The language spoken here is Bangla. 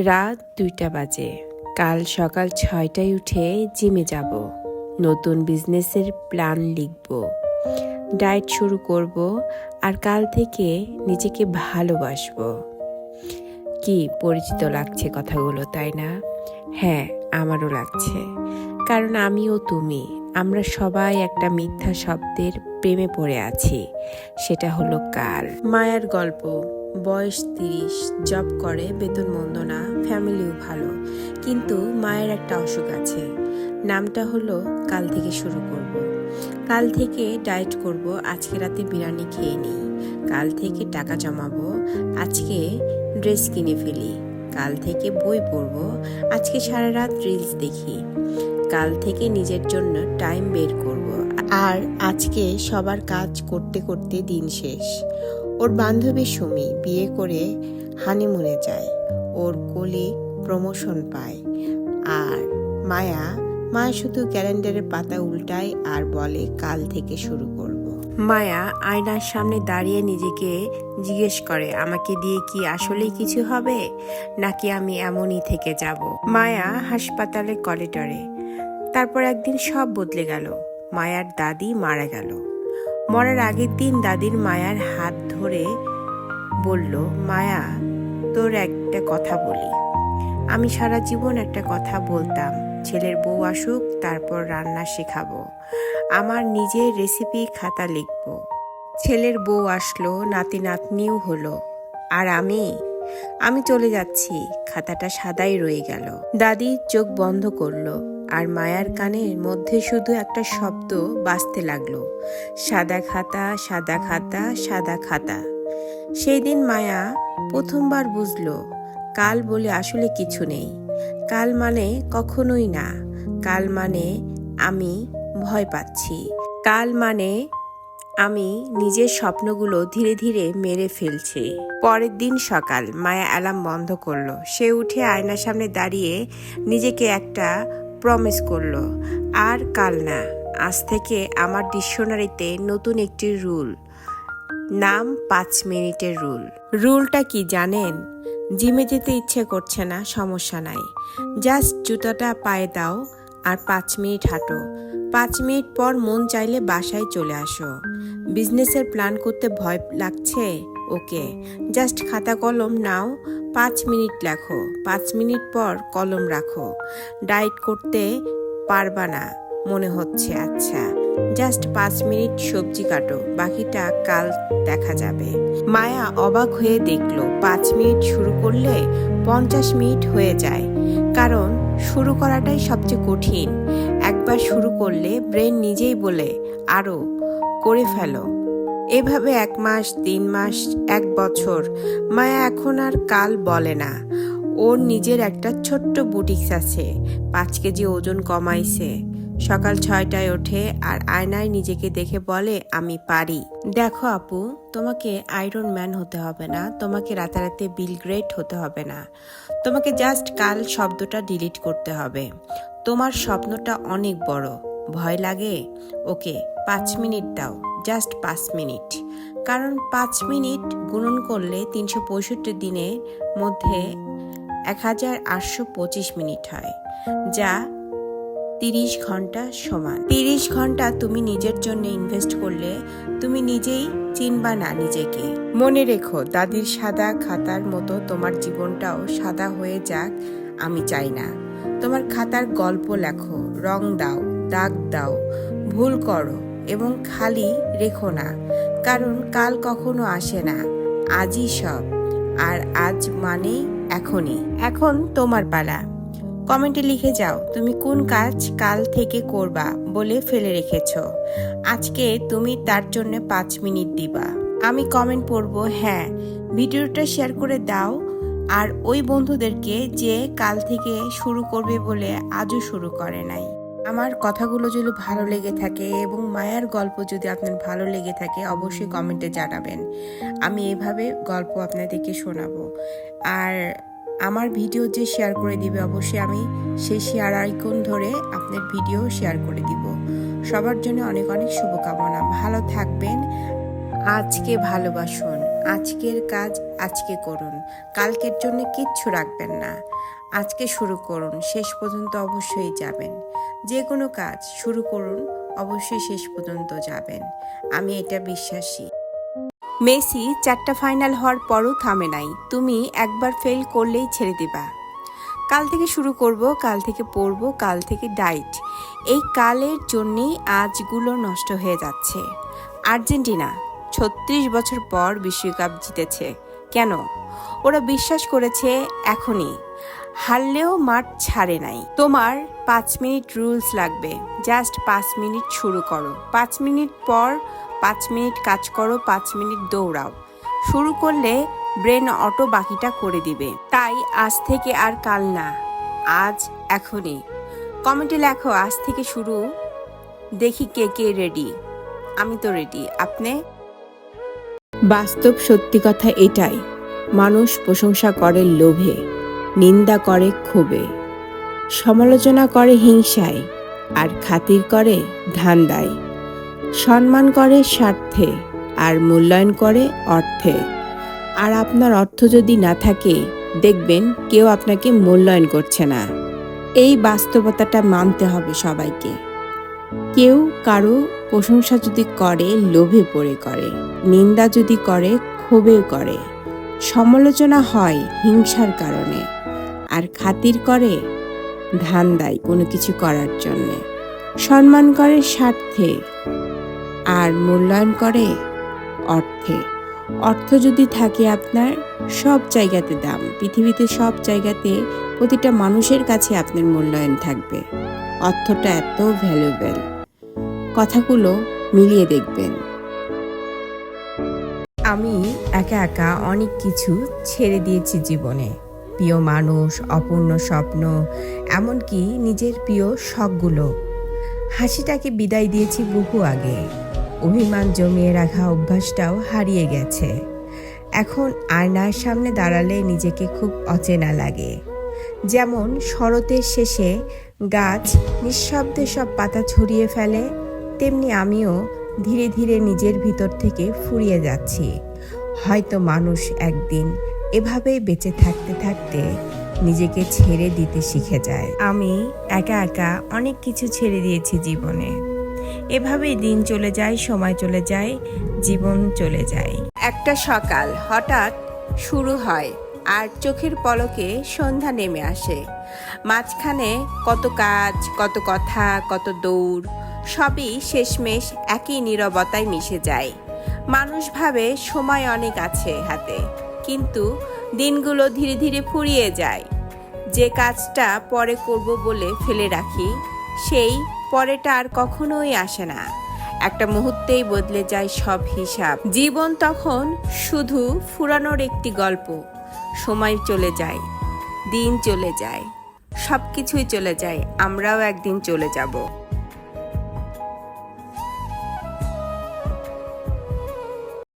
রাত ২টা বাজে। কাল সকাল ৬টায় উঠে জিমে যাব। নতুন বিজনেসের প্ল্যান লিখব, ডায়েট শুরু করব, আর কাল থেকে নিজেকে ভালোবাসবো। কি পরিচিত লাগছে কথাগুলো, তাই না? হ্যাঁ, আমারও লাগছে, কারণ আমিও তুমি, আমরা সবাই একটা মিথ্যা শব্দের প্রেমে পড়ে আছি। সেটা হলো কাল। মায়ার গল্প। বয়স ৩০, জব করে, বেতন মন্দ না, ফ্যামিলিও ভালো, কিন্তু মায়ের একটা অসুখ আছে। নামটা হলো কাল থেকে শুরু করব। কাল থেকে ডায়েট করব, আজকে রাতে বিরিয়ানি খেয়ে নিই। কাল থেকে টাকা জমাবো, আজকে ড্রেস কিনে ফেলি। কাল থেকে বই পড়ব, আজকে সারা রাত রিলস দেখি। কাল থেকে নিজের জন্য টাইম বের করব, আর আজকে সবার কাজ করতে করতে দিন শেষ। ওর বান্ধবী সুমি বিয়ে করে হানিমুনে যায়, ওর কলিগ প্রমোশন পায়, আর মায়া শুধু ক্যালেন্ডারের পাতা উল্টায় আর বলে কাল থেকে শুরু করব। মায়া আয়নার সামনে দাঁড়িয়ে নিজেকে জিজ্ঞেস করে, আমাকে দিয়ে কি আসলেই কিছু হবে, নাকি আমি এমনই থেকে যাব? মায়া হাসপাতালের করিডোরে। তারপর একদিন সব বদলে গেল। মায়ার দাদি মারা গেল। মরার আগের দিন দাদির মায়ার হাত ধরে বলল, মায়া, তোর একটা কথা বলি। আমি সারা জীবন একটা কথা বলতাম, ছেলের বউ আসুক, তারপর রান্না শেখাবো, আমার নিজের রেসিপি খাতা লিখবো। ছেলের বউ আসলো, নাতি নাতনিও হলো, আর আমি চলে যাচ্ছি, খাতাটা সাদাই রয়ে গেল। দাদি চোখ বন্ধ করলো, আর মায়ার কানের মধ্যে শুধু একটা শব্দ বাজতে লাগলো, সাদা খাতা, সাদা খাতা, সাদা খাতা। সেই দিন মায়া প্রথমবার বুঝলো, কাল বলে আসলে কিছু নেই। কাল মানে কখনোই না। কাল মানে আমি ভয় পাচ্ছি। কাল মানে আমি নিজের স্বপ্নগুলো ধীরে ধীরে মেরে ফেলছি। পরের দিন সকাল, মায়া অ্যালার্ম বন্ধ করলো। সে উঠে আয়নার সামনে দাঁড়িয়ে নিজেকে একটা প্রমিস করলো, আর কাল না, আজ থেকে আমার ডিকশনারিতে নতুন একটি রুল, নাম ৫ মিনিটের রুল। রুলটা কি জানেন? জিমে যেতে ইচ্ছে করছে না, সমস্যা নাই, জাস্ট জুতাটা পায়ে দাও আর ৫ মিনিট হাঁটো। ৫ মিনিট পর মন চাইলে বাসায় চলে আসো। বিজনেসের প্ল্যান করতে ভয় লাগছে? ওকে, জাস্ট খাতা কলম নাও, ৫ মিনিট লেখো, ৫ মিনিট পর কলম রাখো। ডায়েট করতে পারবা না মনে হচ্ছে? আচ্ছা, জাস্ট ৫ মিনিট সবজি কাটো, বাকিটা কাল দেখা যাবে। মায়া অবাক হয়ে দেখলো, ৫ মিনিট শুরু করলে ৫০ মিনিট হয়ে যায়, কারণ শুরু করাটাই সবচেয়ে কঠিন। একবার শুরু করলে ব্রেন নিজেই বলে আরো করে ফেলো। এভাবে ১ মাস, ৩ মাস, ১ বছর। মায়া এখন আর কাল বলে না। ওর নিজের একটা ছোট্ট বুটিক্স আছে, ৫ কেজি ওজন কমাইছে। সকাল ৬টায় ওঠে আর আয়নায় নিজেকে দেখে বলে, আমি পারি। দেখো আপু, তোমাকে আয়রন ম্যান হতে হবে না, তোমাকে রাতারাতি বিল গ্রেট হতে হবে না, তোমাকে জাস্ট কাল শব্দটা ডিলিট করতে হবে। তোমার স্বপ্নটা অনেক বড়, ভয় লাগে? ওকে, ৫ মিনিট দাও, জাস্ট ৫ মিনিট। কারণ ৫ মিনিট গুণন করলে ৩৬৫ দিনের মধ্যে ১৮২৫ মিনিট হয়, যা ৩০ ঘন্টা সমান। ৩০ ঘন্টা তুমি নিজের জন্য ইনভেস্ট করলে তুমি নিজেই চিনবা না নিজেকে। মনে রেখো, দাদির সাদা খাতার মতো তোমার জীবনটাও সাদা হয়ে যাক আমি চাই না। তোমার খাতার গল্প লেখো, রং দাও, দাগ দাও, ভুল করো, এবং খালি রেখো না, কারণ কাল কখনো আসে না, আজই সব। আর আজ মানেই এখনই। এখন তোমার পালা। কমেন্টে লিখে যাও তুমি কোন কাজ কাল থেকে করবা বলে ফেলে রেখেছো। আজকে তুমি তার জন্য ৫ মিনিট দিবা। আমি কমেন্ট পড়বো, হ্যাঁ। ভিডিওটা শেয়ার করে দাও আর ওই বন্ধুদেরকে যে কাল থেকে শুরু করবে বলে আজও শুরু করে নাই। আমার কথাগুলো যদি ভালো লেগে থাকে এবং মায়ার গল্প যদি আপনার ভালো লেগে থাকে, অবশ্যই কমেন্টে জানাবেন। আমি এভাবে গল্প আপনাদেরকে শোনাবো। আর আমার ভিডিও যে শেয়ার করে দিবে, অবশ্যই আমি সেই শেয়ার আইকন ধরে আপনার ভিডিও শেয়ার করে দিব। সবার জন্য অনেক অনেক শুভকামনা। ভালো থাকবেন। আজকে ভালোবাসুন, আজকের কাজ আজকে করুন, কালকের জন্য কিচ্ছু রাখবেন না। আজকে শুরু করুন, শেষ পর্যন্ত অবশ্যই যাবেন। যে কোনো কাজ শুরু করুন, অবশ্যই শেষ পর্যন্ত যাবেন। আমি এটা বিশ্বাসী। মেসি 4টা ফাইনাল হওয়ার পরও থামে নাই। তুমি একবার ফেল করলেই ছেড়ে দিবা। কাল থেকে শুরু করব, কাল থেকে পড়ব, কাল থেকে ডায়েট। এই কালের জন্যেই আজগুলো নষ্ট হয়ে যাচ্ছে। আর্জেন্টিনা 36 বছর পর বিশ্বকাপ জিতেছে। কেন? ওরা বিশ্বাস করেছে এখনই। হারলেও মাঠ ছাড়ে নাই। তোমার 5 মিনিট রুলস লাগবে। জাস্ট 5 মিনিট শুরু করো, 5 মিনিট পর 5 মিনিট কাজ করো, 5 মিনিট দৌড়াও। শুরু করলে ব্রেন অটো বাকিটা করে দিবে। তাই আজ থেকে আর কাল না, আজ এখনই। কমেন্টে লেখো আজ থেকে শুরু, দেখি কে কে রেডি। আমি তো রেডি, আপনি? বাস্তব সত্যি কথা এটাই, মানুষ প্রশংসা করে লোভে, নিন্দা করে ক্ষোভে, সমালোচনা করে হিংসায়, আর খাতির করে ধান্দায়, সম্মান করে স্বার্থে, আর মূল্যায়ন করে অর্থে। আর আপনার অর্থ যদি না থাকে, দেখবেন কেউ আপনাকে মূল্যায়ন করছে না। এই বাস্তবতাটা মানতে হবে সবাইকে। কেউ কারো প্রশংসা যদি করে লোভে পড়ে করে, নিন্দা যদি করে ক্ষোভে করে, সমালোচনা হয় হিংসার কারণে, আর খাতির করে ধান্দায় কোনো কিছু করার জন্যে, সম্মান করে স্বার্থে, আর মূল্যায়ন করে অর্থে। অর্থ যদি থাকে আপনার, সব জায়গাতে দাম, পৃথিবীতে সব জায়গাতে প্রতিটা মানুষের কাছে আপনার মূল্যায়ন থাকবে। অর্থটা এত ভ্যালুয়েবল। কথাগুলো মিলিয়ে দেখবেন। আমি একা একা অনেক কিছু ছেড়ে দিয়েছি জীবনে। প্রিয় মানুষ, অপূর্ণ স্বপ্ন, এমনকি নিজের প্রিয় শখগুলো। হাসিটাকে বিদায় দিয়েছি বহু আগে। অভিমান জমিয়ে রাখা অভ্যাসটাও হারিয়ে গেছে। এখন আয়নার সামনে দাঁড়ালে নিজেকে খুব অচেনা লাগে। যেমন শরতের শেষে গাছ নিঃশব্দে সব পাতা ছড়িয়ে ফেলে, তেমনি আমিও ধীরে ধীরে নিজের ভিতর থেকে ফুরিয়ে যাচ্ছি। হয়তো মানুষ একদিন এভাবেই বেঁচে থাকতে থাকতে নিজেকে ছেড়ে দিতে শিখে যায়। আমি একা একা অনেক কিছু ছেড়ে দিয়েছি জীবনে। এভাবেই দিন চলে যায়, সময় চলে যায়, জীবন চলে যায়। একটা সকাল হঠাৎ শুরু হয়, আর চোখের পলকে সন্ধ্যা নেমে আসে। মাঝখানে কত কাজ, কত কথা, কত দৌড়, সবই শেষমেশ একই নীরবতায় মিশে যায়। মানুষ ভাবে সময় অনেক আছে হাতে, কিন্তু দিনগুলো ধীরে ধীরে ফুরিয়ে যায়। যে কাজটা পরে করব বলে ফেলে রাখি, সেই পরেটা আর কখনোই আসে না। একটা মুহূর্তেই বদলে যায় সব হিসাব। জীবন তখন শুধু ফুরানোর একটি গল্প। সময় চলে যায়, দিন চলে যায়, সব কিছুই চলে যায়, আমরাও একদিন চলে যাব।